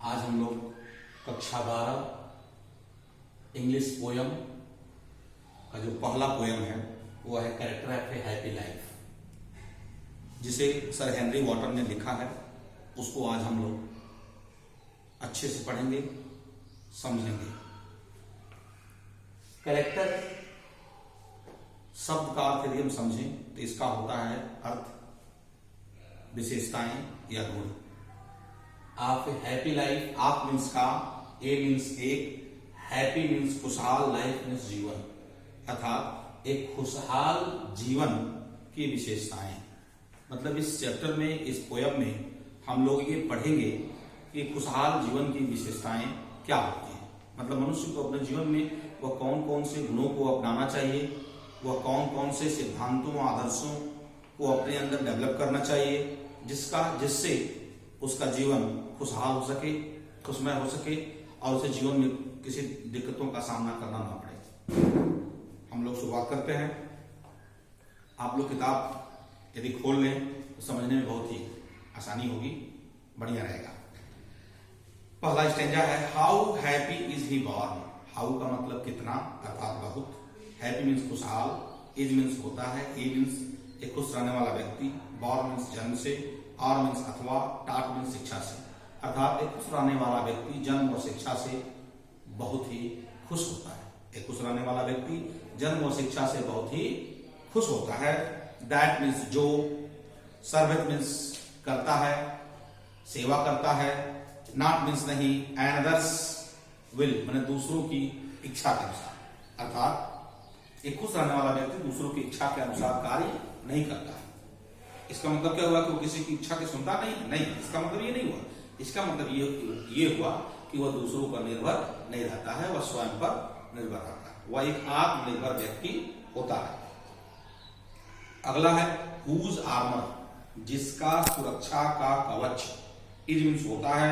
आज हम लोग कक्षा 12 इंग्लिश पोयम का जो पहला पोयम है वो है character of A happy life, जिसे सर हेनरी वॉटन ने लिखा है। उसको आज हम लोग अच्छे से पढ़ेंगे, समझेंगे। कैरेक्टर शब्द का अर्थ यदि हम समझें तो इसका होता है अर्थ, विशेषताएं या गुण। आप हैप्पी लाइफ, आप मीन्स का, ए मीन्स एक, हैप्पी मीन्स खुशहाल, लाइफ मीन्स जीवन, अर्थात एक खुशहाल जीवन की विशेषताएं। मतलब इस चैप्टर में, इस पोयम में हम लोग ये पढ़ेंगे कि खुशहाल जीवन की विशेषताएं क्या होती हैं। मतलब मनुष्य को अपने जीवन में वह कौन कौन से गुणों को अपनाना चाहिए, वह कौन कौन से सिद्धांतों, आदर्शों को अपने अंदर डेवलप करना चाहिए, जिससे उसका जीवन खुशहाल हो सके, खुशमय हो सके और उसे जीवन में किसी दिक्कतों का सामना करना ना पड़े। हम लोग शुरुआत करते हैं। आप लोग किताब यदि खोल लें तो समझने में बहुत ही आसानी होगी, बढ़िया रहेगा। पहला स्टेंजा है, how happy is he born. How का मतलब कितना, अर्थात बहुत। हैप्पी मीन्स खुशहाल, इज मीन्स होता है, ए मीन्स एक खुश रहने वाला व्यक्ति, बॉर्न मीन्स जन्म से, आर मीन्स अथवा, टाट मीन्स शिक्षा से। अर्थात एक खुश रहने वाला व्यक्ति जन्म और शिक्षा से बहुत ही खुश होता है। एक खुश रहने वाला व्यक्ति जन्म और शिक्षा से बहुत ही खुश होता है। दैट मीन्स जो, सर्विस मीन्स करता है, सेवा करता है, नॉट मीन्स नहीं, एंड अदर्स विल माने दूसरों की इच्छा के अनुसार। अर्थात एक खुश रहने वाला व्यक्ति दूसरों की इच्छा के अनुसार कार्य नहीं करता है। इसका मतलब क्या हुआ कि वो किसी की इच्छा के सुनता नहीं, इसका मतलब ये नहीं हुआ। इसका मतलब ये हुआ कि वह दूसरों पर निर्भर नहीं रहता है, वह स्वयं पर निर्भर रहता है, वह एक आत्मनिर्भर व्यक्ति होता है। अगला है हुज आर्मर, जिसका सुरक्षा का कवच। इज मीन्स होता है,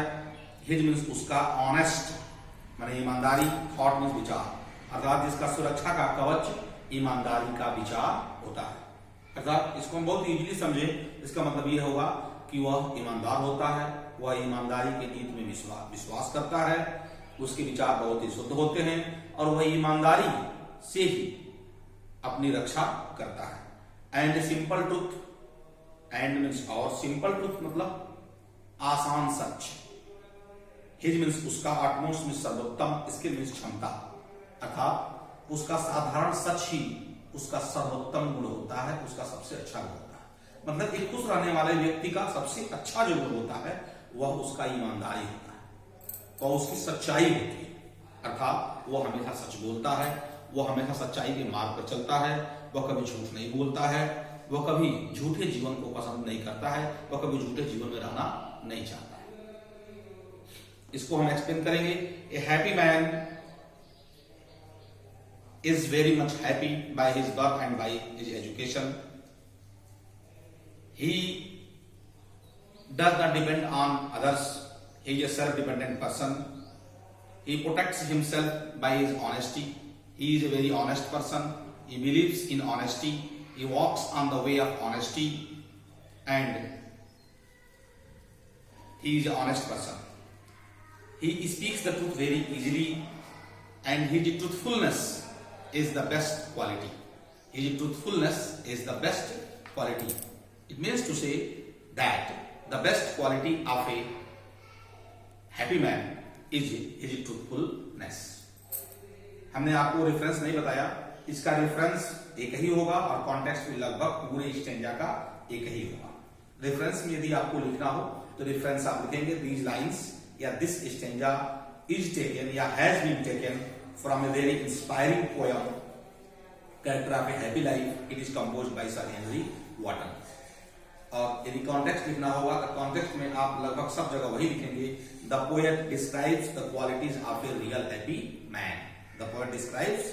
हिज मीन्स उसका, ऑनेस्ट माने ईमानदारी, थॉट मीन्स विचार। अर्थात जिसका सुरक्षा का कवच ईमानदारी का विचार होता है। अर्थात इसको हम बहुत इजीली समझे, इसका मतलब यह होगा कि वह ईमानदार होता है, वह ईमानदारी के नीति में विश्वास करता है, उसके विचार बहुत ही शुद्ध होते हैं और वह ईमानदारी से ही अपनी रक्षा करता है। And simple truth, and means और, सिंपल ट्रूथ मतलब आसान सच। हिज मीन्स उसका, आटमोस्ट मीन्स सर्वोत्तम, इसके मीन्स क्षमता। अर्थात उसका साधारण सच ही उसका सर्वोत्तम गुण होता है, उसका सबसे अच्छा गुण होता है। मतलब एक खुश रहने वाले व्यक्ति का सबसे अच्छा जो गुण होता है वह उसका ईमानदारी होता है, वह उसकी सच्चाई होती है। अर्थात वह हमेशा सच बोलता है, वह हमेशा सच्चाई के मार्ग पर चलता है, वह कभी झूठ नहीं बोलता है, वह कभी झूठे जीवन को पसंद नहीं करता है, वह कभी झूठे जीवन में रहना नहीं चाहता है। इसको हम एक्सप्लेन करेंगे। ए happy man is very much happy by his birth and by his education. He does not depend on others. He is a self-dependent person. He protects himself by his honesty. He is a very honest person. He believes in honesty. He walks on the way of honesty, and he is an honest person. He speaks the truth very easily, and his truthfulness is the best quality. His truthfulness is the best quality. It means to say that the best quality of a happy man is his truthfulness. हमने आपको reference नहीं बताया, इसका reference एक ही होगा और context भी लगभग पूरे स्टेंजा का एक ही होगा। रेफरेंस में यदि आपको लिखना हो तो रेफरेंस आप लिखेंगे दीज लाइन्स या दिस स्टेंजा इज टेकन या has been taken from a very inspiring poem, Character of a Happy Life. It is composed by Sir Henry Wotton. और यदि कॉन्टेक्स्ट लिखना होगा तो कॉन्टेक्स्ट में आप लगभग सब जगह वही लिखेंगे, the poet describes the qualities of a real happy man. The poet describes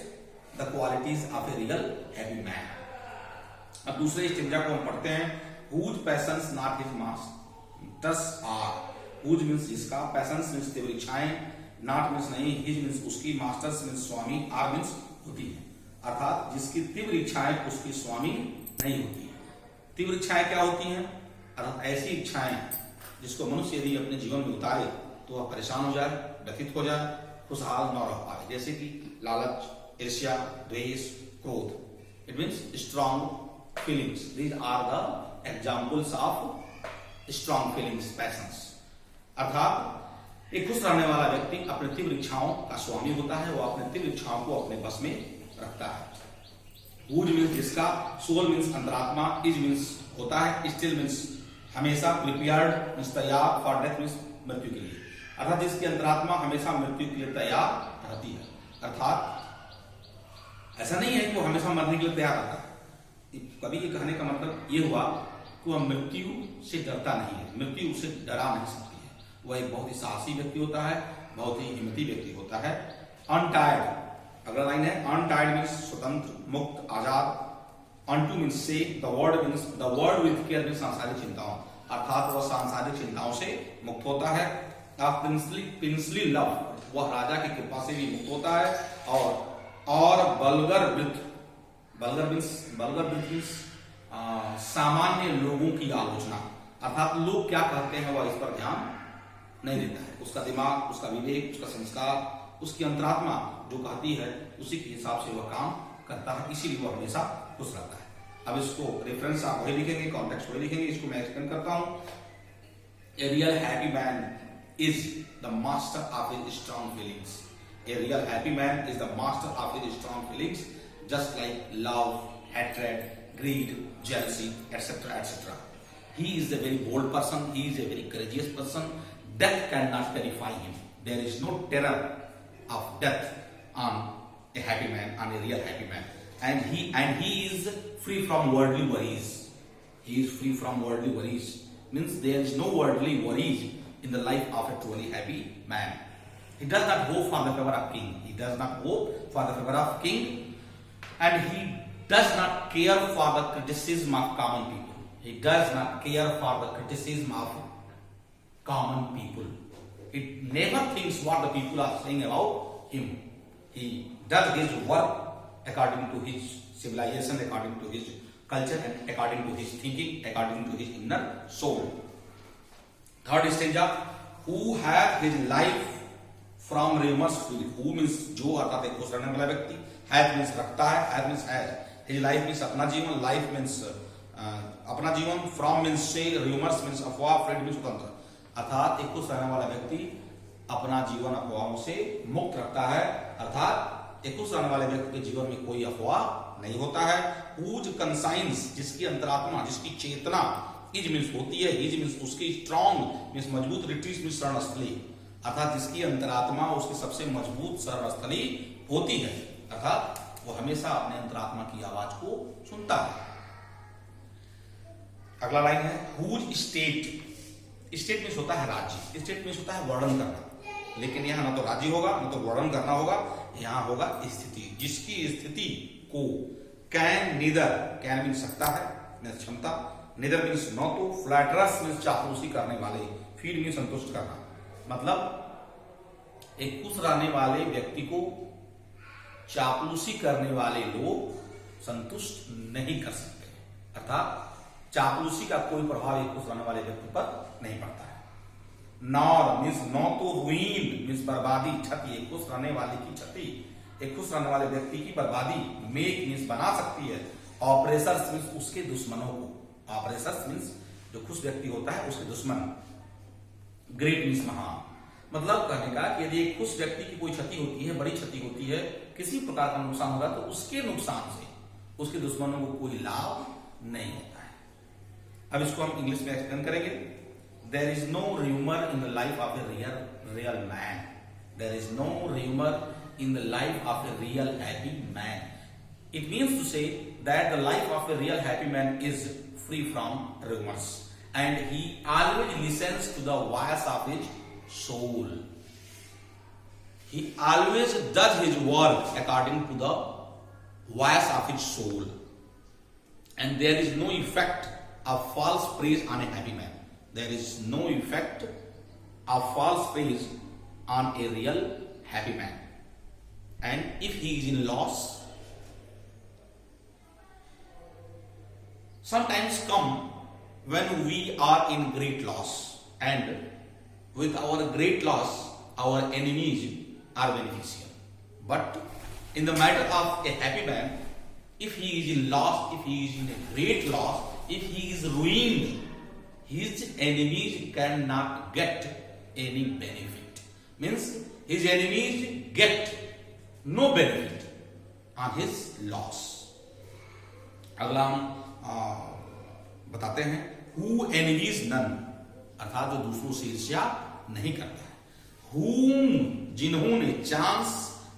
the qualities of a real happy man. अब दूसरे स्टेंजा को हम पढ़ते हैं। Whose passions not his masters are. Whose means जिसका, पैशंस मीन्स तीव्र इच्छाएं, not means नहीं, हिज मीन्स उसकी, मास्टर्स मीन्स स्वामी, आर मीन्स होती है। अर्थात जिसकी तीव्र इच्छाएं उसकी स्वामी नहीं होती है। तीव्र इच्छाएं क्या होती हैं? अर्थात ऐसी इच्छाएं जिसको मनुष्य यदि अपने जीवन में उतारे तो वह परेशान हो जाए, व्यथित हो जाए, खुशहाल न रह पाए। जैसे कि लालच, ईर्ष्या, द्वेष, क्रोध, it means strong feelings. These are the examples of strong feelings, passions. अर्थात एक खुश रहने वाला व्यक्ति अपने तीव्र इच्छाओं का स्वामी होता है, वो अपने तीव्र इच्छाओं को अपने बस में रखता है। वुड मीन्स जिसका, सोल मीन्स अंतरात्मा, इज मीन्स होता है, स्टिल मीन्स हमेशा, प्रिपेयर्ड मीन्स तैयार, फॉर डेथ मीन्स मृत्यु के लिए। अर्थात जिसकी अंतरात्मा हमेशा मृत्यु के लिए तैयार रहती है। अर्थात ऐसा नहीं है कि वो हमेशा मरने के लिए तैयार रहता है। कभी ये कहने का मतलब ये हुआ कि वह मृत्यु से डरता नहीं है, मृत्यु उसे डरा नहीं सकती है। वह एक बहुत ही साहसी व्यक्ति होता है, बहुत ही हिम्मती व्यक्ति होता है। अनटायर्ड, अगला लाइन है, अनटायर्ड मीन्स स्वतंत्र, मुक्त, आजाद। अनटू मीन्स से, the word with care means सांसारिक चिंताओं, अर्थात वह सांसारिक चिंताओं से मुक्त होता है। प्रिंसली लव, वह राजा की कृपा से भी मुक्त होता है। और बल्गर वृत्त, बल्गर वृत्त मीन्स सामान्य लोगों की आलोचना, अर्थात लोग क्या कहते हैं वह इस पर ध्यान नहीं देता है। उसका दिमाग, उसका विवेक, उसका संस्कार, उसकी अंतरात्मा जो कहती है उसी के हिसाब से वह काम करता है, इसीलिए वह हमेशा खुश रहता है। अब इसको रेफरेंस आप वही लिखेंगे, कॉन्टेक्स्ट वही लिखेंगे, इसको मैं एक्सप्लेन करता हूं। ए real happy man is the master of his strong feelings. A real happy man is the master of his strong feelings, just like love, hatred, greed, jealousy, etc., etc. He is a very bold person. He is a very courageous person. Death cannot terrify him. There is no terror of death on a happy man, on a real happy man. And he is free from worldly worries. He is free from worldly worries. Means there is no worldly worries in the life of a truly happy man. He does not hope for the favor of king. He does not hope for the favor of king, and he does not care for the criticism of common people. He does not care for the criticism of common people. He never thinks what the people are saying about him. He does his work according to his civilization, according to his culture, and according to his thinking, according to his inner soul. Third stanza, who have his life from rumors free. Who means जो, अर्थात एक खुश रहने वाला व्यक्ति, have means रखता है, have means has, his life means अपना जीवन, life means अपना जीवन, from means से, rumors means अफवाह, free means स्वतंत्र। अर्थात एक खुश रहने वाला व्यक्ति अपना जीवन अफवाहों से मुक्त रखता है। अर्थात एक खुश रहने वाले व्यक्ति के जीवन में कोई अफवाह नहीं होता है। whose conscience, जिसकी अंतरात्मा, जिसकी चेतना, इज मीन्स होती है, इज मीन्स उसकी, स्ट्रॉन्ग मीन्स मजबूत, रिट्रीट मीन्स शरणस्थली, अर्थात जिसकी अंतरात्मा उसकी सबसे मजबूत शरणस्थली होती है। अर्थात वो हमेशा अपने अंतरात्मा की आवाज को सुनता है। अगला लाइन है, हुज स्टेट। स्टेट मीन्स होता है राज्य, स्टेट मीन्स होता है वर्णन करना, लेकिन यहाँ ना तो राज्य होगा ना तो वर्णन करना होगा, यहाँ होगा स्थिति, जिसकी स्थिति को कैन, नीदर, कैन मीन्स सकता है, क्षमता, निदर मीन्स न तो, फ्लैटरस मीन्स चापलूसी करने वाले, फीड मीन्स संतुष्ट करना। मतलब एक खुश रहने वाले व्यक्ति को चापलूसी करने वाले लोग संतुष्ट नहीं कर सकते। अर्थात चापलूसी का कोई प्रभाव एक खुश रहने वाले व्यक्ति पर नहीं पड़ता है। नॉर मीन्स न तो, रुइन मीन्स बर्बादी, क्षति, एक खुश रहने वाले की क्षति, एक खुश रहने वाले व्यक्ति की बर्बादी, मेक मीन्स बना सकती है, ऑपरेशर्स मीन्स उसके दुश्मनों को, ऑपरेशर्स मीन्स जो खुश व्यक्ति होता है उसके दुश्मन, ग्रेट मीन्स महान। मतलब कहने का कि यदि एक खुश व्यक्ति की कोई क्षति होती है, बड़ी क्षति होती है, किसी प्रकार का नुकसान होगा, तो उसके नुकसान से उसके दुश्मनों को कोई लाभ नहीं होता है। अब इसको हम इंग्लिश में एक्सप्लेन करेंगे। There is no rumour in the life of a real man. There is no rumour in the life of a real happy man. It means to say that the life of a real happy man is free from rumors, and he always listens to the voice of his soul. He always does his work according to the voice of his soul, and there is no effect of false praise on a happy man. There is no effect of false praise on a real happy man, and if he is in loss, sometimes come when we are in great loss, and with our great loss, our enemies are beneficial. But in the matter of a happy man, if he is in loss, if he is in a great loss, if he is ruined, his enemies cannot get any benefit. Means his enemies get no benefit on his loss. अगला हम बताते हैं who envies none, अर्थात जो दूसरों से ईर्ष्या नहीं करता है. whom, जिन्होंने, चांस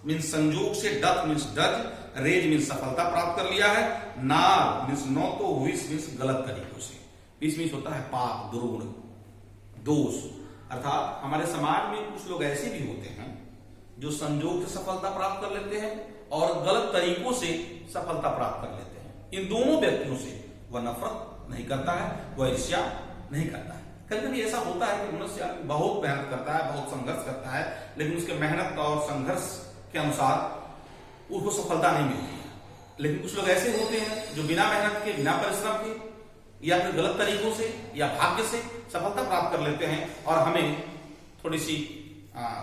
मीन्स संयोग से, doth means does, raise means सफलता प्राप्त कर लिया है, नार मीन्स नो तो, हुइस मीन्स गलत तरीकों से. इस मीन्स होता है पाप, दुर्गुण, दोष. अर्थात हमारे समाज में कुछ लोग ऐसे भी होते हैं जो संयोग से सफलता प्राप्त कर लेते हैं और गलत तरीकों से सफलता प्राप्त कर लेते हैं. इन दोनों व्यक्तियों से वह नफरत नहीं करता है, वह ईर्ष्या नहीं करता है. कभी कभी ऐसा होता है कि मनुष्य बहुत मेहनत करता है, बहुत संघर्ष करता है, लेकिन उसके मेहनत और संघर्ष के अनुसार उसको सफलता नहीं मिलती है. लेकिन कुछ लोग ऐसे होते हैं जो बिना मेहनत के, बिना परिश्रम के या फिर गलत तरीकों से या भाग्य से सफलता प्राप्त कर लेते हैं और हमें थोड़ी सी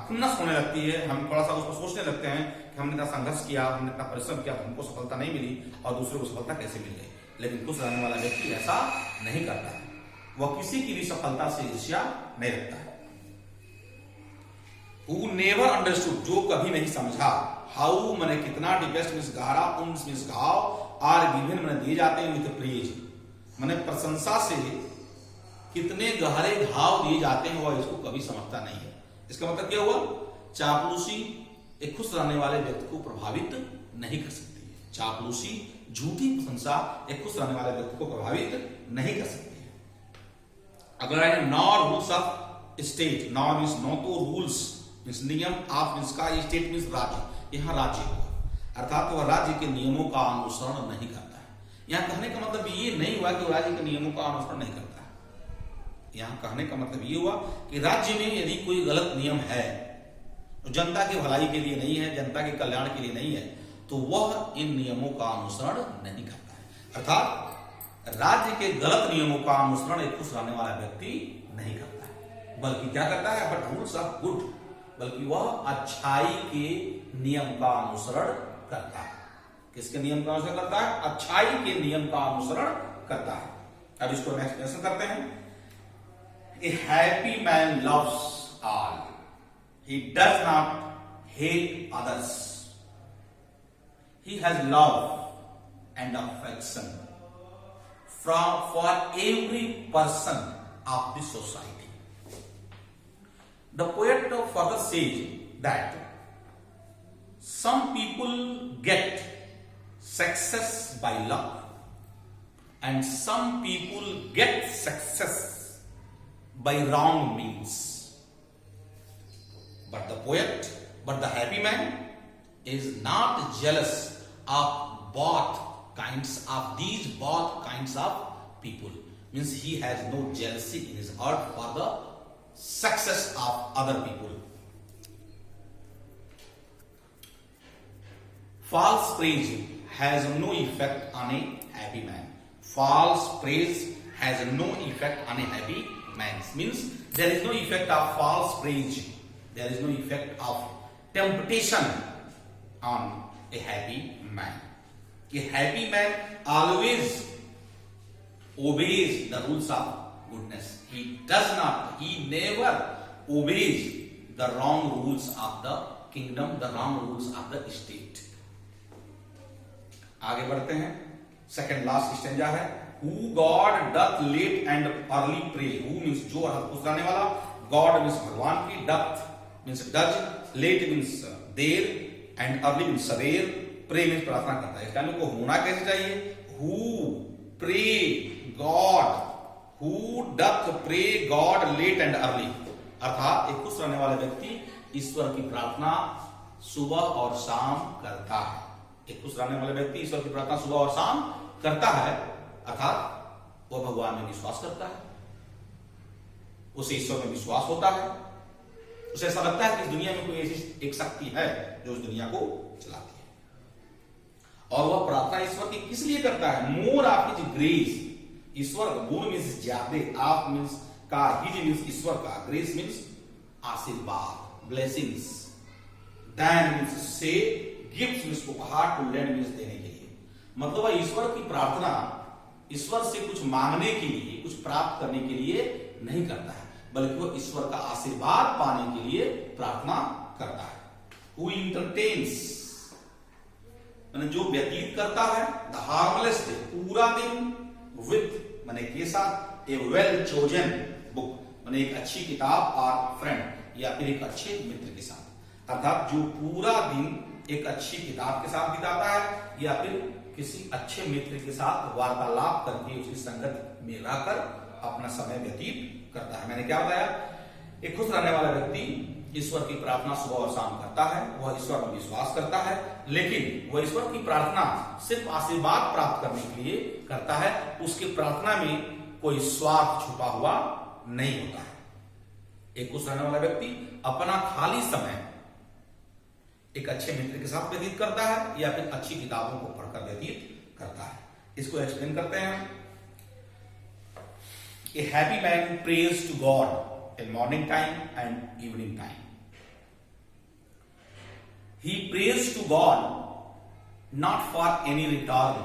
खुन्नस होने लगती है. हम थोड़ा सा उसको सोचने लगते हैं कि हमने इतना संघर्ष किया, हमने इतना परिश्रम किया, हमको सफलता नहीं मिली और दूसरे को सफलता कैसे मिल गई. लेकिन खुश रहने वाला व्यक्ति ऐसा नहीं करता है, वह किसी की भी सफलता से ईर्ष्या नहीं रखता है. Who never understood, जो कभी नहीं समझा, हाउ मैंने कितना, डिपेस्ट मीन्स गहरा, उन्स मीन्स घाव, आर गिवन मैंने दिए जाते हैं विद प्रेज, मैंने प्रशंसा से कितने गहरे घाव दिए जाते हैं वह इसको कभी समझता नहीं है. इसका मतलब क्या हुआ, चापलूसी एक खुश रहने वाले व्यक्ति को प्रभावित नहीं कर सकती है. चापलूसी, झूठी प्रशंसा एक खुश रहने वाले व्यक्ति को प्रभावित नहीं कर सकती है. अगला है nor rules of state. Nor means no तो, रूल्स मीन्स नियम, ऑफ मीन्स का, स्टेट मीन्स राज्य. यहां राज्य हुआ, अर्थात वह राज्य के नियमों का अनुसरण नहीं करता है. यहां कहने का मतलब ये नहीं हुआ कि वह राज्य के नियमों का अनुसरण नहीं करता है. यहां कहने का मतलब ये हुआ कि राज्य में यदि कोई गलत नियम है, जनता की भलाई के लिए नहीं है, जनता के कल्याण के लिए नहीं है, तो वह इन नियमों का अनुसरण नहीं करता है. अर्थात राज्य के गलत नियमों का अनुसरण एक खुश रहने वाला व्यक्ति नहीं करता है, बल्कि क्या करता है, बट रूल्स ऑफ गुड, बल्कि वह अच्छाई के नियम का अनुसरण करता है. किसके नियम का अनुसरण करता है, अच्छाई के नियम का अनुसरण करता है. अब इसको नेक्स्ट क्वेश्चन करते हैं. A happy man loves all. He does not hate others. He has love and affection for every person of the society. The poet further says that some people get success by luck and some people get success by wrong means. But the happy man is not jealous of both kinds of people. Means he has no jealousy in his heart for the success of other people. False praise has no effect on a happy man. False praise has no effect on a happy man. Means there is no effect of false praise, there is no effect of temptation on a happy man. A happy man always obeys the rules of goodness. He never obeys the wrong rules of the kingdom, the wrong rules of the state. आगे बढ़ते हैं. Second last stanza है. Who God doth late and early pray. Who means जो खुश रहने वाला, God means भगवान की, doth means does, late means there and early means सवेर, pray means प्रार्थना करता है. इसका को होना कैसे चाहिए, Who pray God, who doth pray God late and early. अर्थात एक खुश रहने वाला व्यक्ति ईश्वर की प्रार्थना सुबह और शाम करता है. एक खुश रहने वाला व्यक्ति ईश्वर की प्रार्थना सुबह और शाम करता है, अर्थात वह भगवान में विश्वास करता है, उसे ईश्वर में विश्वास होता है, उसे ऐसा लगता है कि इस दुनिया में कोई ऐसी एक शक्ति है जो उस दुनिया को चलाती है. और वह प्रार्थना ईश्वर की किस लिए करता है, मोर ऑफ हिज ग्रेस. ईश्वर गुण मीन्स ज्यादा, ऑफ मीन्स का, हिज मीन्स ईश्वर का, ग्रेस मीन्स आशीर्वाद, ब्लेसिंग्स। देन मीन्स से, गिफ्ट मीन्स उपहार, टू लेंड मीन्स देने के लिए। मतलब वह ईश्वर की प्रार्थना, ईश्वर से कुछ मांगने के लिए, कुछ प्राप्त करने के लिए नहीं करता है, बल्कि वह ईश्वर का आशीर्वाद पाने के लिए प्रार्थना करता है। Who entertains, जो व्यतीत करता है, द हार्मलेस डे, पूरा दिन, विथ माने के साथ, ए वेल चोजन बुक माने एक अच्छी किताब, और फ्रेंड या फिर एक अच्छे मित्र के साथ। अर्थात जो पूरा दिन एक अच्छी किताब के साथ बिताता है या फिर किसी अच्छे मित्र के साथ वार्तालाप करके उसकी संगत में रहकर अपना समय व्यतीत करता है। मैंने क्या बताया, एक खुश रहने वाला व्यक्ति ईश्वर की प्रार्थना सुबह और शाम करता है, वह ईश्वर में विश्वास करता है, लेकिन वह ईश्वर की प्रार्थना सिर्फ आशीर्वाद प्राप्त करने के लिए करता है। उसकी प्रार्थना में कोई स्वार्थ छुपा हुआ नहीं होता है। एक खुश रहने वाला व्यक्ति अपना खाली समय एक अच्छे मित्र के साथ व्यतीत करता है या फिर अच्छी किताबों को पढ़कर व्यतीत करता है। इसको एक्सप्लेन करते हैं। A happy man prays to God in morning time and evening time. He prays to God not for any return,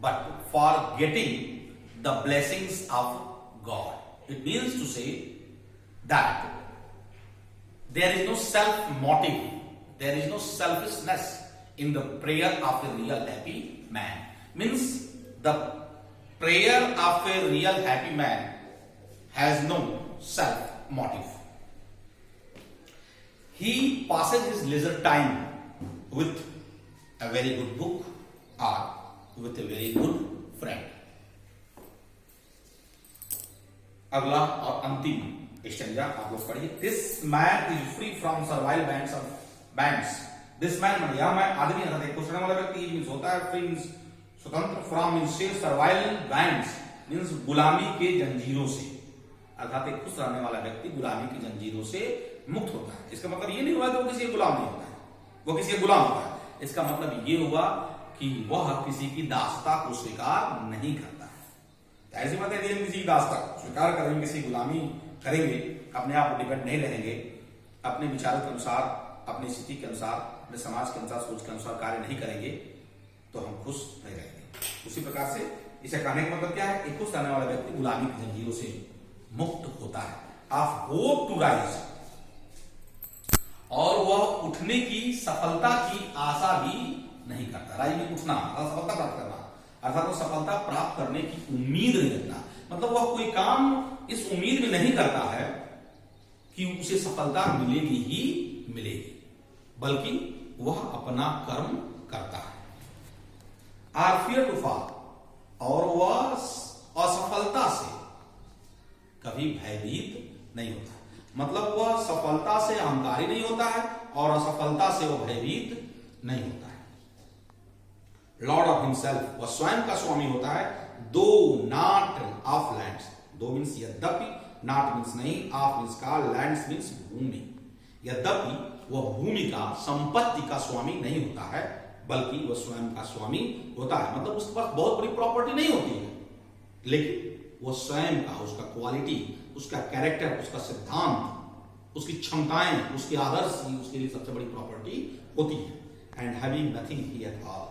but for getting the blessings of God. It means to say that there is no self motive, there is no selfishness in the prayer of a real happy man. Means the prayer of a real happy man has no self motive. He passes his leisure time with a very good book or with a very good friend. अगला और अंतिम stanza आप लोग पढ़िए। This man is free from servile bands. This man मतलब यह मैं आदमी है, देखो सुनने वाला व्यक्ति मीन्स होता है फ्री मीन्स स्वतंत्र, फ्रॉम मीन्स से, सर्वाइल बैंड्स मीन्स गुलामी के जंजीरों से। अर्थात एक खुश रहने वाला व्यक्ति गुलामी की जंजीरों से मुक्त होता है। इसका मतलब ये नहीं हुआ कि वो किसी गुलाम नहीं होता है, वो किसी गुलाम होता है। इसका मतलब ये हुआ कि वह किसी की दासता को स्वीकार नहीं करता है। ऐसी बात है, यदि हम किसी की दासता स्वीकार करेंगे, किसी गुलामी करेंगे, अपने आप पर डिपेंड नहीं रहेंगे, अपने विचारों के अनुसार, अपनी स्थिति के अनुसार, अपने समाज के अनुसार, सोच के अनुसार कार्य नहीं करेंगे, तो हम खुश नहीं रहेंगे। उसी प्रकार से इसे कहने का मतलब क्या है, एक खुश रहने वाला व्यक्ति गुलामी की जंजीरों से मुक्त होता है। ऑफ होप टू राइज, और वह उठने की सफलता की आशा भी नहीं करता। राइज में उठना, सफलता प्राप्त करना, अर्थात वो सफलता प्राप्त करने की उम्मीद नहीं रखता। मतलब वह कोई काम इस उम्मीद में नहीं करता है कि उसे सफलता मिलेगी ही मिलेगी, बल्कि वह अपना कर्म करता है। आर फियर टू फॉल, और वह असफलता से कभी भयभीत नहीं होता। मतलब वह सफलता से अहंकारी नहीं होता है और असफलता से वह भयभीत नहीं होता है। लॉर्ड ऑफ हिमसेल्फ, वह स्वयं का स्वामी होता है। दो नॉट ऑफ लैंड्स, दो मीन्स यद्यपि, नॉट मीन्स नहीं, ऑफ मीन्स का, लैंड्स मीन्स भूमि। यद्यपि वह भूमि का, संपत्ति का स्वामी नहीं होता है, बल्कि वह स्वयं का स्वामी होता है। मतलब उसके पास बहुत बड़ी प्रॉपर्टी नहीं होती है, लेकिन वो स्वयं का, उसका क्वालिटी, उसका कैरेक्टर, उसका सिद्धांत, उसकी क्षमताएं, उसके आदर्श ही उसके लिए सबसे बड़ी प्रॉपर्टी होती है। And having nothing he at all,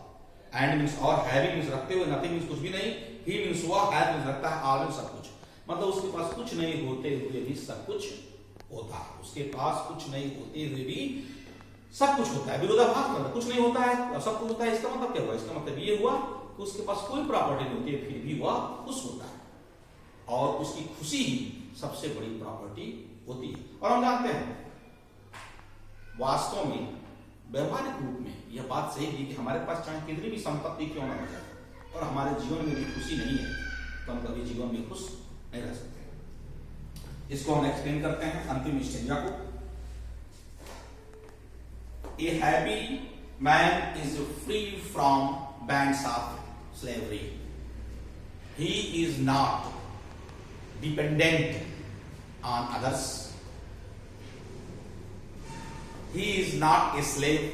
and means और, हैविंग मीन्स रखते हुए, नथिंग मीन्स कुछ भी नहीं, ही मीन्स वह, हैव मीन्स रखता है, ऑल मीन्स सब कुछ। मतलब उसके पास कुछ नहीं होते हुए भी सब कुछ होता है। उसके पास कुछ नहीं होते हुए भी सब कुछ होता है। विरोधाभास मतलब कुछ नहीं होता है और सब कुछ होता है। इसका मतलब क्या हुआ? इसका मतलब ये हुआ कि उसके पास कोई प्रॉपर्टी नहीं होती है, फिर भी वह खुश होता है, और उसकी खुशी ही सबसे बड़ी प्रॉपर्टी होती है। और हम जानते हैं वास्तव में व्यवहारिक रूप में यह बात सही है कि हमारे पास चाहे कितनी भी संपत्ति क्यों ना हो जाए, और हमारे जीवन में भी खुशी नहीं है, तो हम कभी जीवन में खुश नहीं रह सकते। इसको हम एक्सप्लेन करते हैं अंतिम स्टेंजा को। A happy man is free from bands of slavery. He is not dependent on others. He is not a slave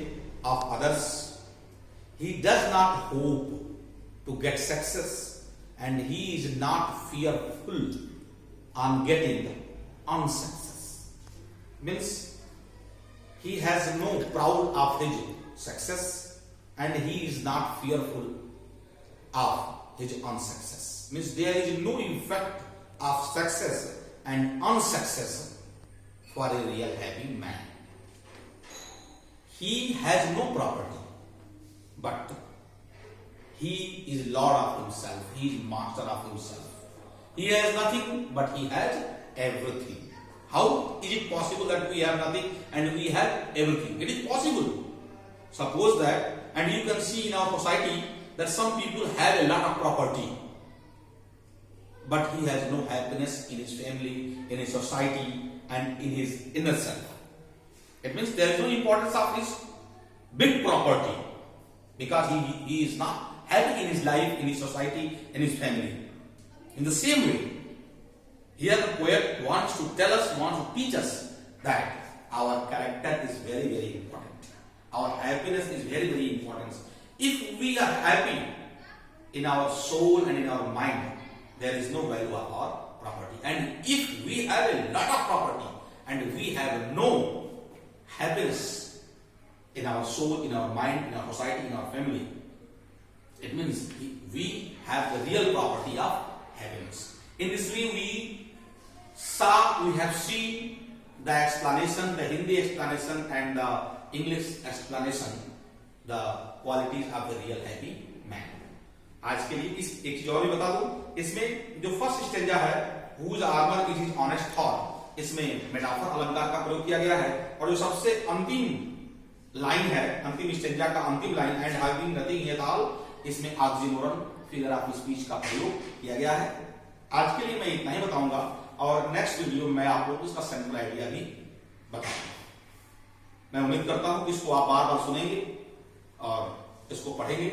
of others. He does not hope to get success, and he is not fearful on getting unsuccess. means he has no proud of his success and he is not fearful of his unsuccess. Means there is no effect of success and unsuccess for a real happy man. He has no property, but he is lord of himself. He is master of himself. He has nothing, but he has everything. How is it possible that we have nothing and we have everything? It is possible. Suppose that, and you can see in our society that some people have a lot of property, but he has no happiness in his family, in his society, and in his inner self. It means there is no importance of his big property because he is not happy in his life, in his society, in his family. In the same way, here the poet wants to tell us, wants to teach us that our character is very, very important. Our happiness is very, very important. If we are happy in our soul and in our mind, there is no value of our property. And if we have a lot of property and we have no happiness in our soul, in our mind, in our society, in our family, it means we have the real property of happiness. In this way, we have seen the explanation, the Hindi explanation and the English explanation, the qualities of the real happy man. आज के लिए इस एक चीज और भी बता दूं, इसमें जो फर्स्ट स्टेंजा है, whose armor is his honest thought, इसमें मेटाफर अलंकार का प्रयोग किया गया है, और जो सबसे अंतिम लाइन है, अंतिम स्टेंजा का अंतिम line, and having nothing at all, इसमें ऑक्सीमोरन फिगर ऑफ स्पीच का प्रयोग किया गया है. आज के लिए मैं इतना ही बताऊंगा और नेक्स्ट वीडियो में आप लोग इसका सेंट्रल आइडिया भी बताऊंगा. मैं उम्मीद करता हूं कि इसको आप बार बार सुनेंगे और इसको पढ़ेंगे.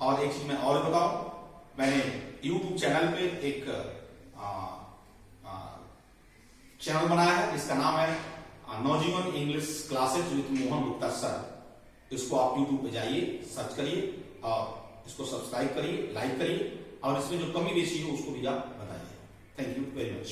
और एक चीज मैं और बताऊं, मैंने YouTube चैनल पे एक चैनल बनाया है, इसका नाम है Navjivan English classes with Mohan Gupta sir. इसको आप YouTube पे जाइए, सर्च करिए और इसको सब्सक्राइब करिए, लाइक करिए और इसमें जो कमी बेची हो उसको भी आप बताइए. Thank you very much.